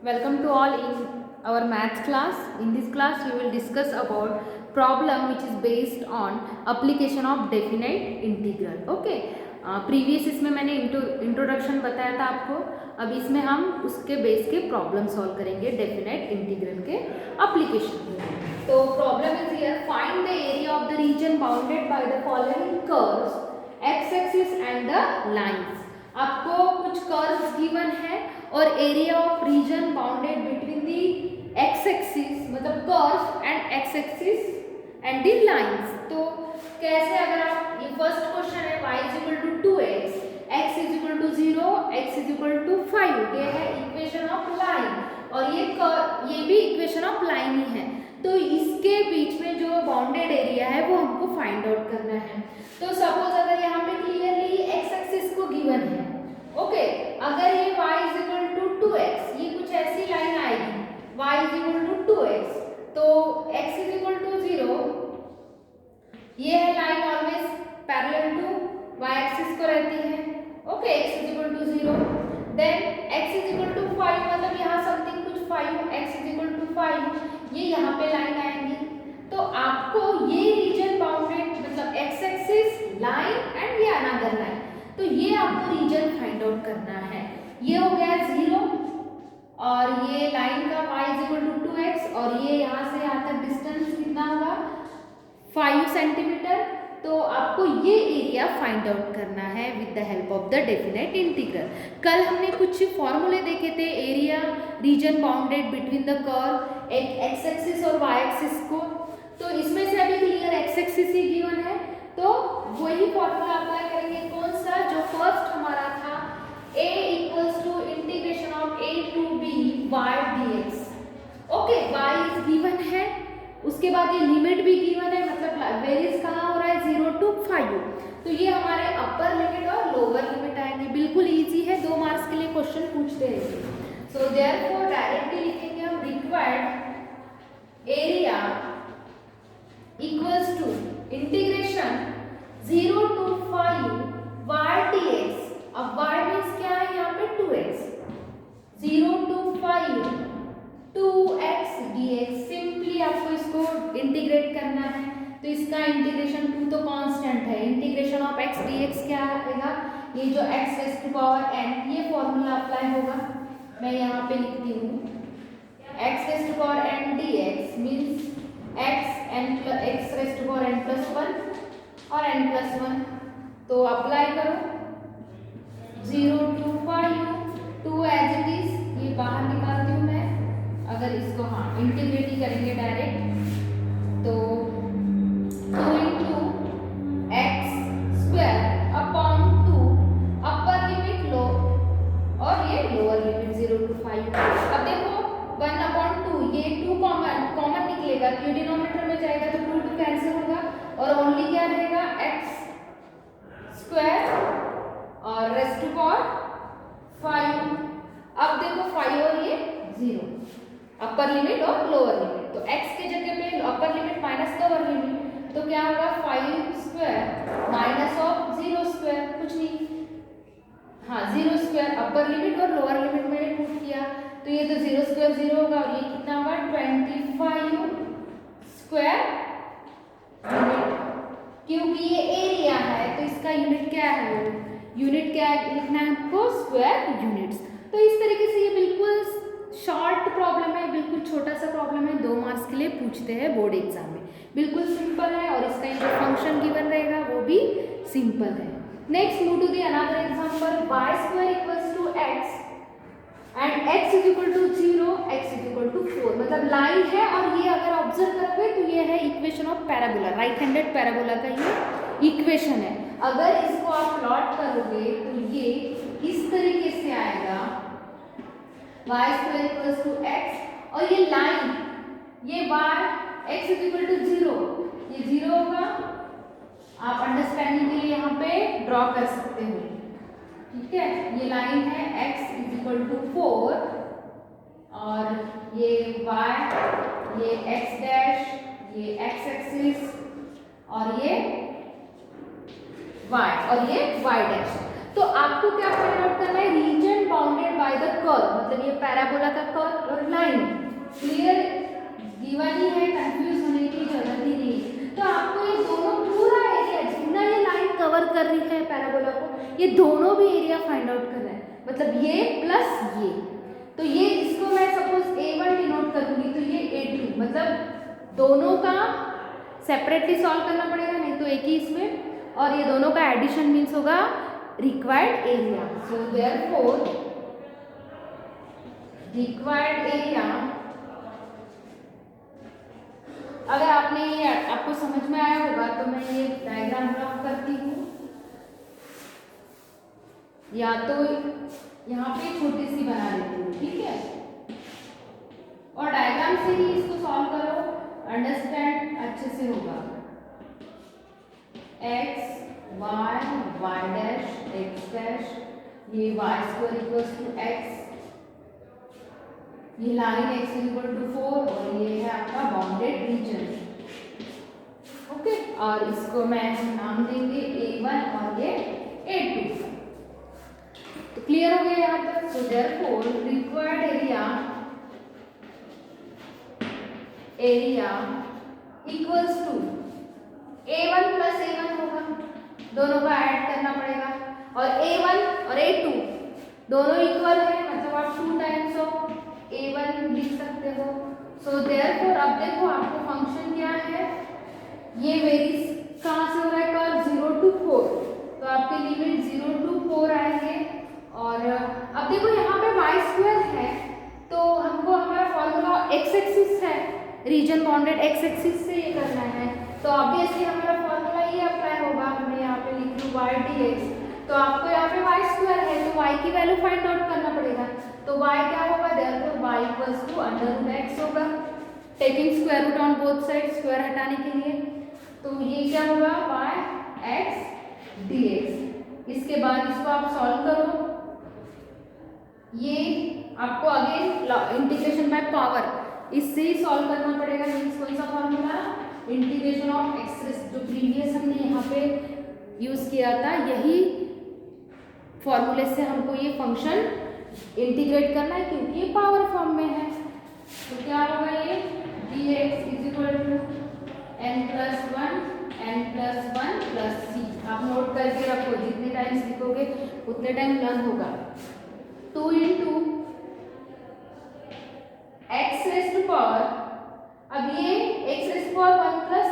Welcome to all in our maths class. In this class, we will discuss about problem which is based on application of definite integral. Okay. Previous इसमें मैंने introduction बताया था आपको. अब इसमें हम उसके बेस के प्रॉब्लम सॉल्व करेंगे डेफिनेट इंटीग्रल के एप्लीकेशन. तो problem is here, find the area of the region bounded by the following curves x axis and the lines. आपको कुछ कर्व्स गिवन है और area of region bounded between the x axis मतलब curves and x axis and the lines. तो कैसे, अगर आप ये फर्स्ट क्वेश्चन है y is equal to 2x, x is equal to 0, x is equal to 5, ये है इक्वेशन ऑफ लाइन और ये भी इक्वेशन ऑफ लाइन ही है. तो इसके बीच में जो बाउंडेड एरिया है वो हमको फाइंड आउट करना है. तो सपोज अगर यहाँ पे क्लियरली एक्स एक्सिस को गिवन है, ओके, अगर ये y is equal to 2x, ये कुछ ऐसी लाइन आएगी y is equal to 2x, तो x इज इक्वल टू 0, ये है line always parallel to y axis को रहती है. Okay, x is equal to 0, then x is equal to 5, मतलब यहाँ समथिंग कुछ 5, x इज इक्वल टू 5, ये यहाँ पे लाइन आएंगी. तो आपको ये रीजन बाउंडेड मतलब x एक्सिस, लाइन एंड ये अनदर लाइन, तो ये आपको रीजन फाइंड आउट करना है. ये हो गया 0 और ये लाइन का y is equal to 2x और ये यहाँ से यहाँ तक डिस्टेंस कितना होगा 5 सेंटीमीटर. तो आपको ये एरिया फाइंड आउट करना है with the help of the definite integral. कल हमने कुछ फॉर्मूले देखे थे area reason bounded between the curve x axis और वाई एक्सिस को. तो इसमें से अभी क्लियर एक्स एक्सिस ही गिवन है, तो वही फॉर्मूला अप्लाई करेंगे. कौन सा, जो फर्स्ट हमारा था a equals to integration of a to b y dx. Okay, y is given है, उसके बाद ये लिमिट भी गिवन है, मतलब वेरीज कहाँ हो रहा है 0 to 5. तो ये हमारे अपर लिमिट और लोअर लिमिट आएंगे. बिल्कुल इजी है, 2 मार्क्स के लिए क्वेश्चन पूछते रहेंगे. सो देयरफॉर डायरेक्टली लिखेंगे हम required area equals to integration 0 to 5 y dx. अब y मीन्स क्या है यहाँ पे 2x, 0 to 5 2x dx. Simply आपको इसको इंटीग्रेट करना है. तो इसका इंटीग्रेशन 2 तो कांस्टेंट है, इंटीग्रेशन ऑफ x dx क्या आएगा, ये जो x raise to power n, ये फॉर्मूला अप्लाई होगा. मैं यहाँ पे लिखती हूँ x raise to power n dx means x raise to power n plus 1 और n प्लस 1. तो अप्लाई करो 0 to 5 2 एज इट इज, ये बाहर निकालती हूँ मैं. अगर इसको इंटीग्रेट ही करेंगे डायरेक्ट, तो 2 into x square upon 2 upper limit लो और ये लोअर लिमिट 0 to 5. अब देखो 1 अपॉन 2, ये 2 कॉमन निकलेगा, तो ये डिनोमिनेटर में जाएगा तो 2 2 कैंसिल होगा और ओनली क्या रहेगा एक्स स्क्वायर और रेज़ टू पावर 5. अब देखो 5 और ये 0, अपर लिमिट और लोअर लिमिट, तो x के जगह पे अपर लिमिट माइनस लोअर लिमिट, तो क्या होगा 5 स्क्वायर माइनस ऑफ 0 स्क्वायर, कुछ नहीं, 0 स्क्वायर अपर लिमिट और लोअर लिमिट मैंने पुट किया, तो ये तो 0 स्क्वायर 0 होगा और ये कितना होगा 25 स्क्वायर यूनिट. क्योंकि ये एरिया है तो इसका यूनिट क्या है, यूनिट क्या लिखना है आपको, स्क्वायर यूनिट्स. तो इस तरीके से ये बिल्कुल शॉर्ट प्रॉब्लम है, बिल्कुल छोटा सा प्रॉब्लम है, 2 मार्क्स के लिए पूछते हैं बोर्ड एग्जाम में. बिल्कुल सिंपल है और इसका जो फंक्शन गिवन रहेगा वो भी सिंपल है. Next move to the another example, y square equals to x and x is equal to 0, x is equal to 4. मतलब लाइन है और ये अगर ऑब्जर्व करोगे तो ये है equation of parabola, right handed parabola का ये इक्वेशन है. अगर इसको आप प्लॉट करोगे तो ये इस तरीके से आएगा y square equals to x और ये लाइन, ये y x is equal to 0, ये 0 होगा. आप अंडरस्टैंडिंग के लिए यहाँ पे ड्रॉ कर सकते हो, ठीक है. ये लाइन है x इज इक्वल टू 4 और ये y, ये x डैश, ये x एक्सिस और ये y और ये y डैश. तो आपको क्या फाइंड आउट करना है, region region bounded by the curve, मतलब ये पैराबोला का कर्व और लाइन क्लियर गिवन ही है, कंफ्यूज होने की जरूरत ही नहीं। तो आपको ये दोनों पूरा एरिया जितना ये लाइन कवर कर रही है पैराबोला को, ये दोनों भी एरिया फाइंड आउट करना है, मतलब ये प्लस ये। तो ये इसको मैं सपोज A1 डिनोट करूंगी तो ये A2, मतलब दोनों का सेपरेटली सॉल्व करना पड़ेगा, नहीं तो एक ही इसमें, और ये दोनों का एडिशन मीन्स होगा रिक्वायर्ड एरिया। सो देयरफॉर रिक्वायर्ड एरिया, अगर आपने ये आपको समझ में आया होगा तो मैं ये डायग्राम ड्रॉ करती हूँ, या तो यहाँ पे छोटी सी बना लेती हूँ, ठीक है, और डायग्राम से ही इसको सॉल्व करो, अंडरस्टैंड अच्छे से होगा। x y y dash x dash, ये y square equals to x, ये लाइन x इक्वल टू 4 और ये है आपका बाउंडेड रीजन, ओके। और इसको मैं नाम देंगे A1 और ये A2। तो क्लियर हो गया यहाँ तक। So therefore required area equals to A1 plus A1 होगा, दोनों का ऐड करना पड़ेगा, और A1 और A2 दोनों इक्वल है, मतलब आप 2 टाइम्स ऑफ A1 लिख सकते हो। सो देयरफॉर अब देखो आपको फंक्शन क्या है, ये वेरीज कहाँ से हो रहा है, कर्व 0 to 4, तो आपके लिमिट 0 to 4 आएंगे। और अब देखो यहाँ पे y स्क्वायर है, तो हमको हमारा फॉर्मूला x एक्सिस है, रीजन बाउंडेड x एक्सिस से ये करना है, तो ऑब्वियसली हमारा फॉर्मूला ये अप्लाई होगा। मैं यहाँ पे लिख लूँ y dx, तो आपको यहाँ पे y स्क्वायर है तो y की वैल्यू फाइंड आउट करना पड़ेगा, तो y क्या होगा, therefore y equals to under root x होगा, taking square root on both side, square हटाने के लिए, तो ये क्या होगा y x dx। इसके बाद इसको आप सॉल्व करो, ये आपको अगेन इंटीग्रेशन बाय पावर इससे ही सॉल्व करना पड़ेगा, मीन्स कौन सा फॉर्मूला, इंटीग्रेशन ऑफ एक्स, जो प्रीवियस हमने यहाँ पे यूज किया था, यही फॉर्मूले से हमको ये फंक्शन इंटीग्रेट करना है क्योंकि ये पावर फॉर्म में है। तो क्या होगा, ये dx is equal to n plus 1 plus c। आप नोट करके रखो, जितने टाइम्स लिखोगे उतने टाइम लर्न होगा। 2 into x raise to power, अब ये x raise to power 1 plus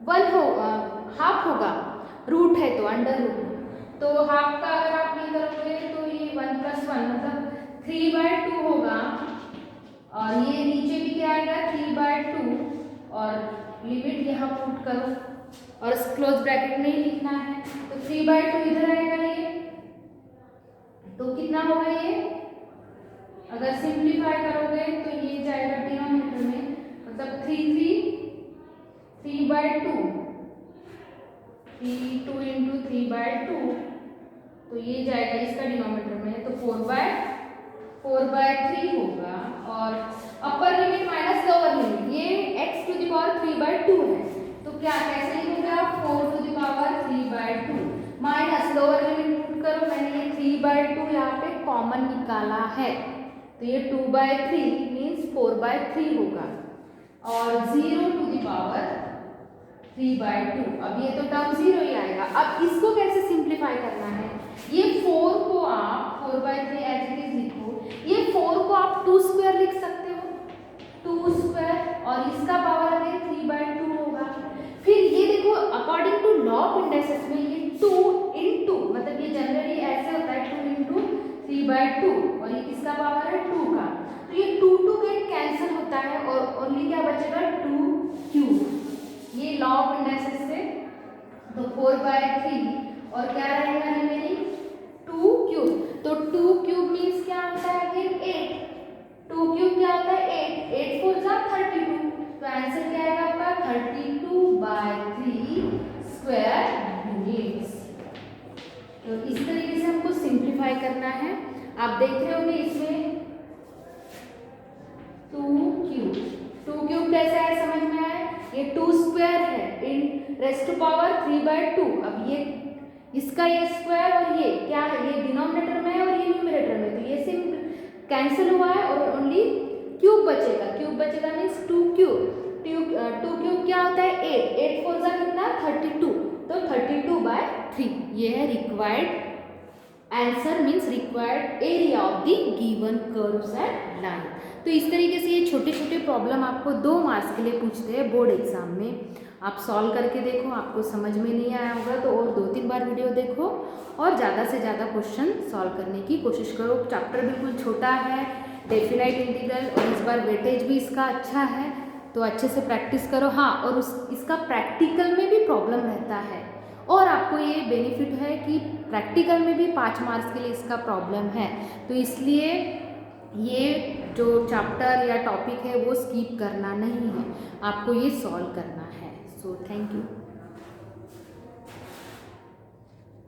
1 होगा, हाफ होगा, रूट है तो अंडर रूट, तो हाफ का अगर आप नहीं करोगे तो ये 1 प्लस 1 मतलब 3/2 होगा, और ये नीचे भी क्या आएगा 3/2, और लिमिट यहाँ पुट करो और क्लोज ब्रैकेट में ही लिखना है, तो 3/2 इधर आएगा, ये तो कितना होगा, ये अगर सिंप्लीफाई करोगे तो ये जाएगा डिनोमिनेटर में, मतलब 2 इंटू 3/2, तो ये जाएगा इसका डिनोमिनेटर में, तो 4/3 होगा, और upper limit minus lower limit, ये x टू द पावर 3/2 है, तो क्या कैसे लिखोगे आप, 4 to the power 3/2 minus lower limit put करो, मैंने ये 3/2 यहाँ पे कॉमन निकाला है, तो ये 2/3 मीन्स 4/3 होगा, और 0 टू द पावर 3/2, अब ये तो टर्म 0 ही आएगा। अब इसको कैसे सिंप्लीफाई करना है, ये 4 को आप 4/3 एज इट इज लिखो, ये 4 को आप 2 स्क्वायर लिख सकते हो, 2 स्क्वायर, और इसका पावर अगेन 3/2 होगा। फिर ये देखो according to law of indices में ये 2 इंटू, मतलब ये जनरली ऐसे होता है 2 इंटू 3/2, और ये किसका पावर है 2 का, तो ये 2 गेट कैंसिल होता है और ओनली क्या बचेगा 2 क्यूब, ये लॉ ऑफ इंडाइसेस से, तो 4/3 और क्या रहेगा रिमेनिंग 2 क्यूब, तो 2 क्यूब मीन्स क्या होता है फिर 8, 2 क्यूब क्या होता है 8 4 जा 32, तो आंसर क्या आएगा आपका 32/3 स्क्वायर यूनिट्स। तो इस तरीके से हमको सिंप्लीफाई करना है। आप देख रहे होंगे इसमें 2 क्यूब कैसे आए, समझ में आए, ये 2 स्क्वायर है इन रेस्ट टू पावर 3/2, अब ये इसका ये स्क्वायर और ये क्या है, ये डिनोमिनेटर में है और ये न्यूमरेटर में, तो ये सिंपल कैंसिल हुआ है और ओनली क्यूब बचेगा। क्यूब बचेगा मीन्स 2 क्यूब। 2 क्यूब क्या होता है 8, 8 4 जा कितना 32, तो 32/3 ये है required answer means required area of the given curves and line. तो इस तरीके से ये छोटे छोटे प्रॉब्लम आपको 2 मार्क्स के लिए पूछते हैं बोर्ड एग्जाम में। आप सॉल्व करके देखो, आपको समझ में नहीं आया होगा तो और 2-3 बार वीडियो देखो और ज़्यादा से ज़्यादा क्वेश्चन सॉल्व करने की कोशिश करो। चैप्टर बिल्कुल छोटा है, डेफिनाइट इंटीग्रल, और इस बार वेटेज भी इसका अच्छा है, तो अच्छे से प्रैक्टिस करो। हाँ, और इसका प्रैक्टिकल में भी प्रॉब्लम रहता है, और आपको ये बेनिफिट है कि प्रैक्टिकल में भी 5 मार्क्स के लिए इसका प्रॉब्लम है, तो इसलिए ये जो चैप्टर या टॉपिक है वो स्किप करना नहीं है, आपको ये सॉल्व करना है। So thank you.